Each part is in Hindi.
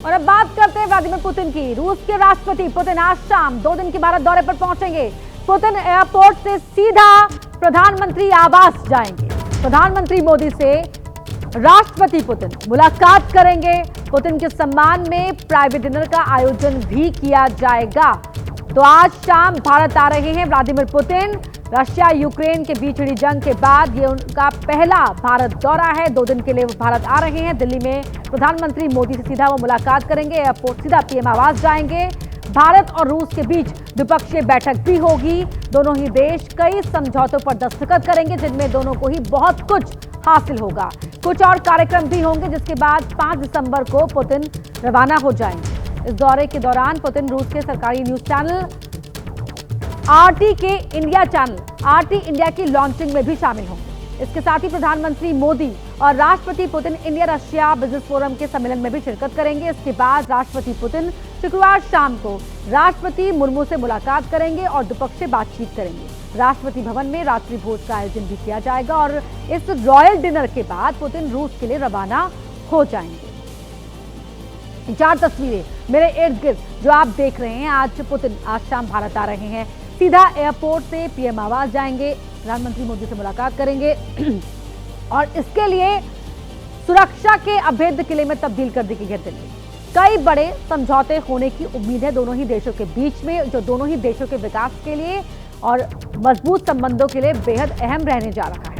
और अब बात करते हैं व्लादिमीर पुतिन की। रूस के राष्ट्रपति पुतिन आज शाम 2 दिन के भारत दौरे पर पहुंचेंगे। पुतिन एयरपोर्ट से सीधा प्रधानमंत्री आवास जाएंगे। प्रधानमंत्री मोदी से राष्ट्रपति पुतिन मुलाकात करेंगे। पुतिन के सम्मान में प्राइवेट डिनर का आयोजन भी किया जाएगा। तो आज शाम भारत आ रहे हैं व्लादिमीर पुतिन। रशिया यूक्रेन के बीच छिड़ी जंग के बाद ये उनका पहला भारत दौरा है। 2 दिन के लिए वो भारत आ रहे हैं। दिल्ली में प्रधानमंत्री मोदी से सीधा वो मुलाकात करेंगे। एयरपोर्ट सीधा पीएम आवास जाएंगे। भारत और रूस के बीच द्विपक्षीय बैठक भी होगी। दोनों ही देश कई समझौतों पर दस्तखत करेंगे, जिनमें दोनों को ही बहुत कुछ हासिल होगा। कुछ और कार्यक्रम भी होंगे, जिसके बाद 5 दिसंबर को पुतिन रवाना हो जाएंगे। इस दौरे के दौरान पुतिन रूस के सरकारी न्यूज चैनल आरटी के इंडिया चैनल आरटी इंडिया की लॉन्चिंग में भी शामिल होंगे। इसके साथ ही प्रधानमंत्री मोदी और राष्ट्रपति Putin India Russia business forum के सम्मेलन में भी शिरकत करेंगे। इसके बाद राष्ट्रपति पुतिन शुक्रवार शाम को राष्ट्रपति मुर्मू से मुलाकात करेंगे और द्विपक्षीय बातचीत करेंगे। राष्ट्रपति भवन में रात्रि भोज का आयोजन भी किया जाएगा और इस रॉयल डिनर के बाद पुतिन रूस के लिए रवाना हो जाएंगे। 4 तस्वीरें मेरे इर्द गिर्द जो आप देख रहे हैं। आज पुतिन आज शाम भारत आ रहे हैं। सीधा एयरपोर्ट से पीएम आवास जाएंगे। प्रधानमंत्री मोदी से मुलाकात करेंगे और इसके लिए सुरक्षा के अभेद्य किले में तब्दील कर दी गई है दिल्ली। कई बड़े समझौते होने की उम्मीद है दोनों ही देशों के बीच में, जो दोनों ही देशों के विकास के लिए और मजबूत संबंधों के लिए बेहद अहम रहने जा रहा है।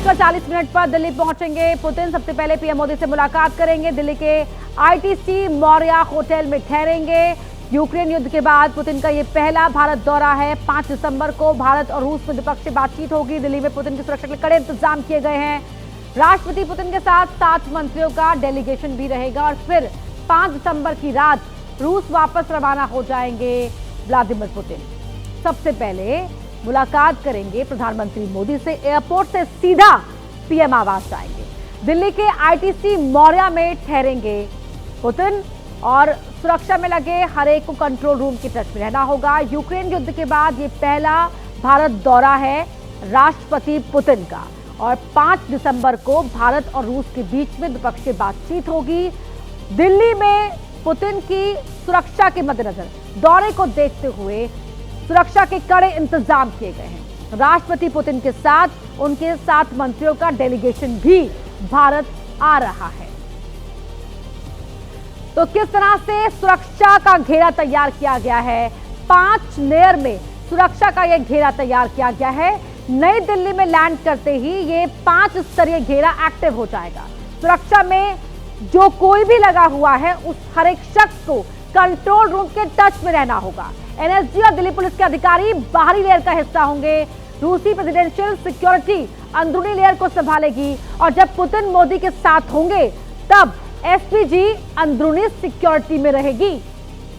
40 पर दिल्ली पहुंचेंगे पुतिन। सबसे पहले पीएम मोदी से मुलाकात करेंगे। दिल्ली के आईटीसी मौर्या होटल में ठहरेंगे। यूक्रेन युद्ध के बाद पुतिन का ये पहला भारत दौरा है। 5 दिसंबर को भारत और रूस में द्विपक्षीय बातचीत होगी। दिल्ली में पुतिन की सुरक्षा के कड़े इंतजाम किए गए हैं। राष्ट्रपति पुतिन के साथ 7 मंत्रियों का डेलीगेशन भी रहेगा और फिर 5 दिसंबर की रात रूस वापस रवाना हो जाएंगे व्लादिमीर पुतिन। सबसे पहले मुलाकात करेंगे प्रधानमंत्री मोदी से। एयरपोर्ट से सीधा पीएम आवास जाएंगे। दिल्ली के आईटीसी मौर्या में ठहरेंगे पुतिन और सुरक्षा में लगे हर एक को कंट्रोल रूम की टच में रहना होगा। यूक्रेन युद्ध के बाद ये पहला भारत दौरा है राष्ट्रपति पुतिन का और 5 दिसंबर को भारत और रूस के बीच में द्विपक्षीय बातचीत होगी। दिल्ली में पुतिन की सुरक्षा के मद्देनजर दौरे को देखते हुए सुरक्षा के कड़े इंतजाम किए गए हैं। राष्ट्रपति पुतिन के साथ उनके 7 मंत्रियों का डेलीगेशन भी भारत आ रहा है। तो किस तरह से सुरक्षा का घेरा तैयार किया गया है? 5 लेयर में सुरक्षा का यह घेरा तैयार किया गया है। नई दिल्ली में लैंड करते ही ये 5 स्तरीय घेरा एक्टिव हो जाएगा। सुरक्षा में जो कोई भी लगा हुआ है उस हर एक शख्स को कंट्रोल रूम के टच में रहना होगा। एनएसजी और दिल्ली पुलिस के अधिकारी बाहरी लेयर का हिस्सा होंगे। रूसी प्रेसिडेंशियल सिक्योरिटी अंदरूनी लेयर को संभालेगी और जब पुतिन मोदी के साथ होंगे तब एसपीजी अंदरूनी सिक्योरिटी में रहेगी।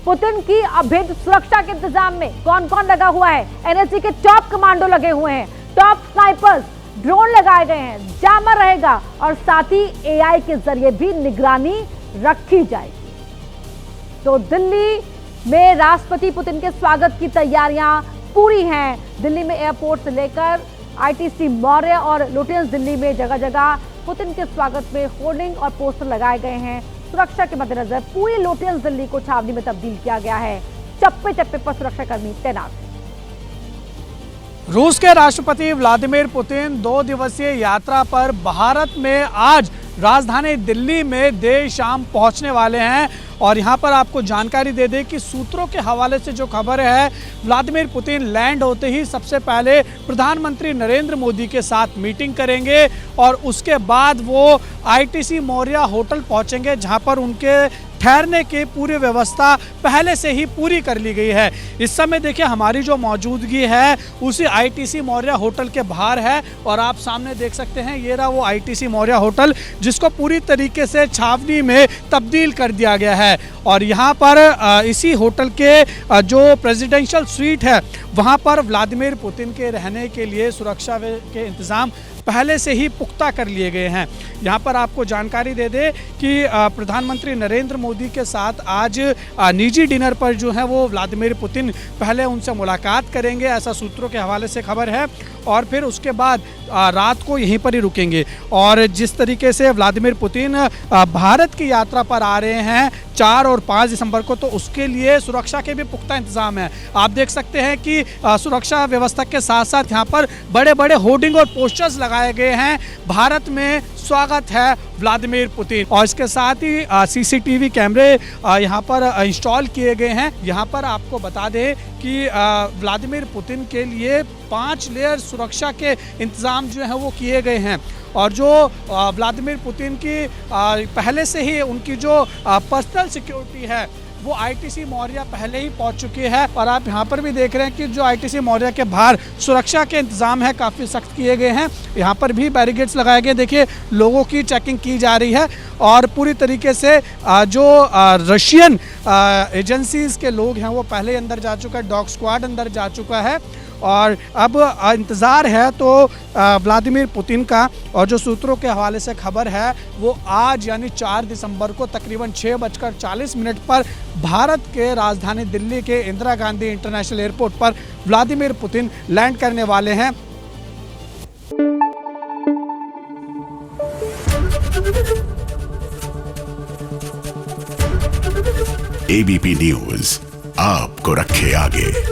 पुतिन की अभेद्य सुरक्षा के इंतजाम में कौन कौन लगा हुआ है? एनएसजी के टॉप कमांडो लगे हुए हैं, टॉप स्नाइपर्स, ड्रोन लगाए गए हैं, जैमर रहेगा और साथ ही एआई के जरिए भी निगरानी रखी जाएगी। तो दिल्ली में राष्ट्रपति पुतिन के स्वागत की तैयारियां पूरी हैं। दिल्ली में एयरपोर्ट से लेकर आईटीसी मौर्य और लुटियंस दिल्ली में जगह जगह पुतिन के स्वागत में होर्डिंग और पोस्टर लगाए गए हैं। सुरक्षा के मद्देनजर पूरी लुटियंस दिल्ली को छावनी में तब्दील किया गया है। चप्पे चप्पे पर सुरक्षाकर्मी तैनात हैं। रूस के राष्ट्रपति व्लादिमीर पुतिन 2 दिवसीय यात्रा पर भारत में आज राजधानी दिल्ली में देर शाम पहुंचने वाले हैं। और यहां पर आपको जानकारी दे दें कि सूत्रों के हवाले से जो खबर है, व्लादिमीर पुतिन लैंड होते ही सबसे पहले प्रधानमंत्री नरेंद्र मोदी के साथ मीटिंग करेंगे और उसके बाद वो आईटीसी मौर्या होटल पहुंचेंगे, जहां पर उनके ठहरने की पूरी व्यवस्था पहले से ही पूरी कर ली गई है। इस समय देखिए हमारी जो मौजूदगी है उसी आईटीसी मौर्या होटल के बाहर है और आप सामने देख सकते हैं ये रहा वो आईटीसी मौर्या होटल, जिसको पूरी तरीके से छावनी में तब्दील कर दिया गया है। और यहाँ पर इसी होटल के जो प्रेसिडेंशियल स्वीट है वहाँ पर व्लादिमीर पुतिन के रहने के लिए सुरक्षा के इंतज़ाम पहले से ही पुख्ता कर लिए गए हैं। यहाँ पर आपको जानकारी दे दें कि प्रधानमंत्री नरेंद्र मोदी के साथ आज निजी डिनर पर जो है वो व्लादिमीर पुतिन पहले उनसे मुलाकात करेंगे, ऐसा सूत्रों के हवाले से खबर है। और फिर उसके बाद रात को यहीं पर ही रुकेंगे। और जिस तरीके से व्लादिमीर पुतिन भारत की यात्रा पर आ रहे हैं 4 और 5 दिसंबर को, तो उसके लिए सुरक्षा के भी पुख्ता इंतजाम है। आप देख सकते हैं कि सुरक्षा व्यवस्था के साथ साथ यहाँ पर बड़े बड़े होर्डिंग और पोस्टर्स लगाए गए हैं, भारत में स्वागत है व्लादिमीर पुतिन। और इसके साथ ही सीसीटीवी कैमरे यहाँ पर इंस्टॉल किए गए हैं। यहाँ पर आपको बता दें कि व्लादिमीर पुतिन के लिए 5 लेयर सुरक्षा के इंतजाम जो हैं वो किए गए हैं। और जो व्लादिमीर पुतिन की पहले से ही उनकी जो पर्सनल सिक्योरिटी है वो आईटीसी मौर्या पहले ही पहुंच चुकी है। और आप यहाँ पर भी देख रहे हैं कि जो आईटीसी मौर्या के बाहर सुरक्षा के इंतजाम है काफ़ी सख्त किए गए हैं। यहाँ पर भी बैरिकेड्स लगाए गए, देखिए लोगों की चेकिंग की जा रही है। और पूरी तरीके से जो रशियन एजेंसीज के लोग हैं वो पहले अंदर जा चुका है, डॉग स्क्वाड अंदर जा चुका है। और अब इंतज़ार है तो व्लादिमीर पुतिन का। और जो सूत्रों के हवाले से खबर है वो आज यानी 4 दिसंबर को तकरीबन 6:40 पर भारत के राजधानी दिल्ली के इंदिरा गांधी इंटरनेशनल एयरपोर्ट पर व्लादिमीर पुतिन लैंड करने वाले हैं। एबीपी न्यूज़ आपको रखे आगे।